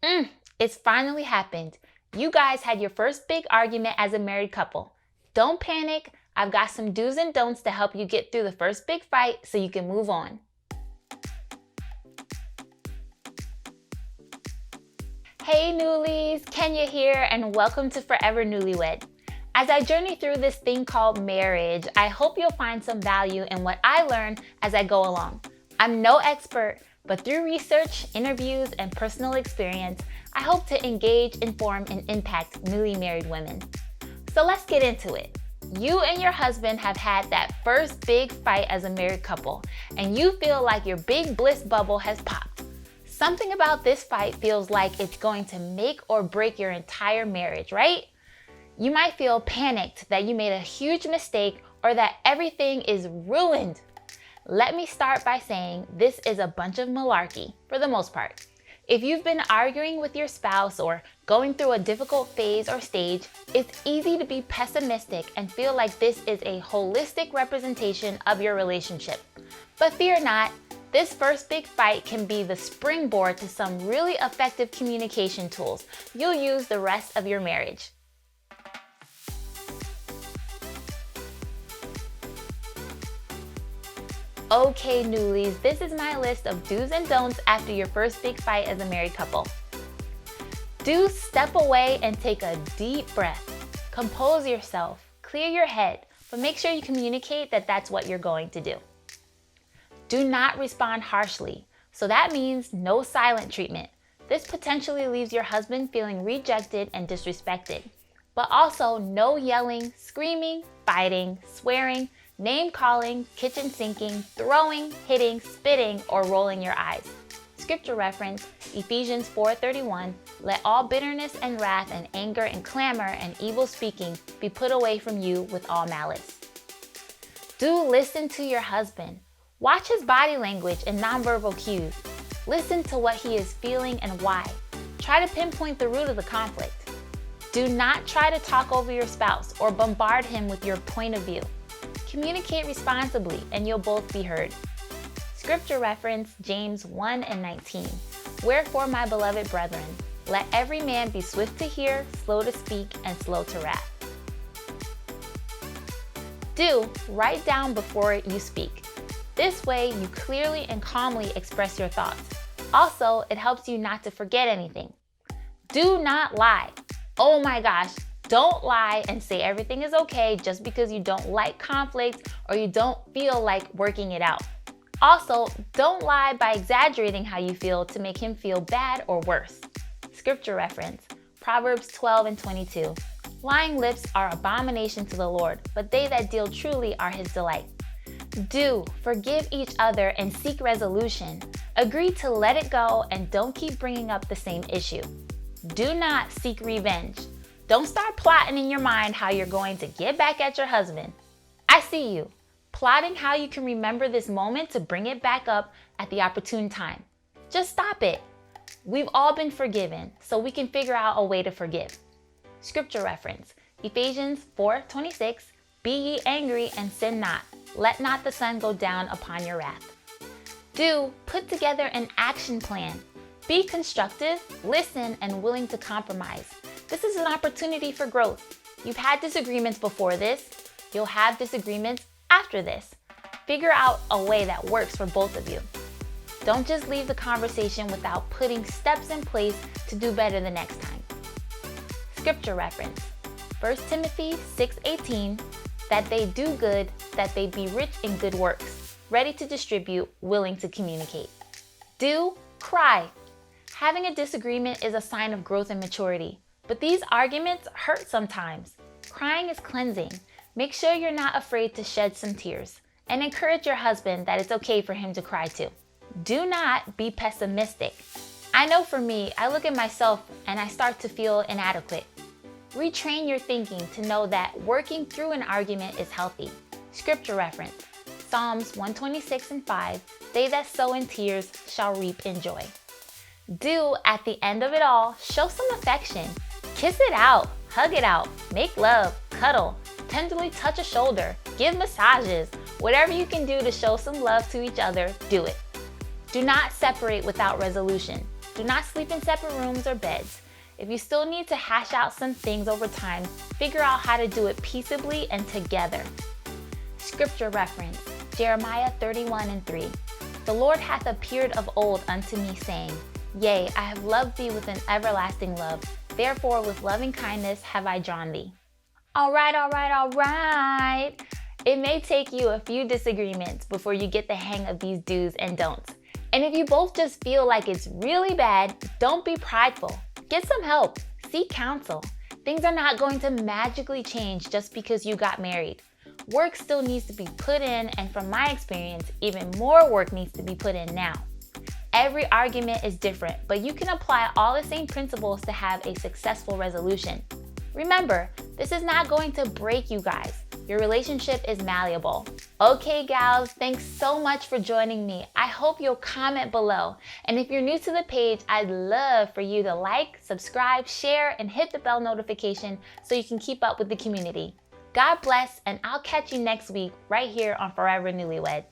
Mm, it's finally happened. You guys had your first big argument as a married couple. Don't panic. I've got some do's and don'ts to help you get through the first big fight so you can move on. Hey newlies, Kenya here, and welcome to Forever Newlywed. As I journey through this thing called marriage, I hope you'll find some value in what I learn as I go along. I'm no expert, but through research, interviews, and personal experience, I hope to engage, inform, and impact newly married women. So let's get into it. You and your husband have had that first big fight as a married couple, and you feel like your big bliss bubble has popped. Something about this fight feels like it's going to make or break your entire marriage, right? You might feel panicked that you made a huge mistake or that everything is ruined. Let me start by saying this is a bunch of malarkey for the most part. If you've been arguing with your spouse or going through a difficult phase or stage, it's easy to be pessimistic and feel like this is a holistic representation of your relationship. But fear not, this first big fight can be the springboard to some really effective communication tools you'll use the rest of your marriage. Okay, newlies, this is my list of do's and don'ts after your first big fight as a married couple. Do step away and take a deep breath. Compose yourself, clear your head, but make sure you communicate that that's what you're going to do. Do not respond harshly. So that means no silent treatment. This potentially leaves your husband feeling rejected and disrespected. But also no yelling, screaming, fighting, swearing, name-calling, kitchen sinking, throwing, hitting, spitting, or rolling your eyes. Scripture reference, Ephesians 4:31, let all bitterness and wrath and anger and clamor and evil speaking be put away from you with all malice. Do listen to your husband. Watch his body language and nonverbal cues. Listen to what he is feeling and why. Try to pinpoint the root of the conflict. Do not try to talk over your spouse or bombard him with your point of view. Communicate responsibly and you'll both be heard. Scripture reference, James 1:19. Wherefore, my beloved brethren, let every man be swift to hear, slow to speak, and slow to wrath. Do write down before you speak. This way, you clearly and calmly express your thoughts. Also, it helps you not to forget anything. Do not lie. Oh my gosh, don't lie and say everything is okay just because you don't like conflict or you don't feel like working it out. Also, don't lie by exaggerating how you feel to make him feel bad or worse. Scripture reference, Proverbs 12:22. Lying lips are abomination to the Lord, but they that deal truly are his delight. Do forgive each other and seek resolution. Agree to let it go and don't keep bringing up the same issue. Do not seek revenge. Don't start plotting in your mind how you're going to get back at your husband. I see you, plotting how you can remember this moment to bring it back up at the opportune time. Just stop it. We've all been forgiven, so we can figure out a way to forgive. Scripture reference, Ephesians 4:26, be ye angry and sin not. Let not the sun go down upon your wrath. Do put together an action plan. Be constructive, listen, and willing to compromise. This is an opportunity for growth. You've had disagreements before this. You'll have disagreements after this. Figure out a way that works for both of you. Don't just leave the conversation without putting steps in place to do better the next time. Scripture reference, 1 Timothy 6:18, that they do good, that they be rich in good works, ready to distribute, willing to communicate. Do cry. Having a disagreement is a sign of growth and maturity, but these arguments hurt sometimes. Crying is cleansing. Make sure you're not afraid to shed some tears, and encourage your husband that it's okay for him to cry too. Do not be pessimistic. I know for me, I look at myself and I start to feel inadequate. Retrain your thinking to know that working through an argument is healthy. Scripture reference, Psalms 126:5, they that sow in tears shall reap in joy. Do, at the end of it all, show some affection. Kiss it out, hug it out, make love, cuddle, tenderly touch a shoulder, give massages. Whatever you can do to show some love to each other, do it. Do not separate without resolution. Do Do not sleep in separate rooms or beds. If you still need to hash out some things over time, figure out how to do it peaceably and together. Scripture reference, Jeremiah 31:3. The Lord hath appeared of old unto me, saying, Yea, I have loved thee with an everlasting love. Therefore with loving kindness have I drawn thee. All right. It may take you a few disagreements before you get the hang of these do's and don'ts. And if you both just feel like it's really bad, don't be prideful. Get some help. Seek counsel. Things are not going to magically change just because you got married. Work still needs to be put in, and from my experience, even more work needs to be put in now. Every argument is different, but you can apply all the same principles to have a successful resolution. Remember, this is not going to break you guys. Your relationship is malleable. Okay, gals, thanks so much for joining me. I hope you'll comment below. And if you're new to the page, I'd love for you to like, subscribe, share, and hit the bell notification so you can keep up with the community. God bless, and I'll catch you next week right here on Forever Newlywed.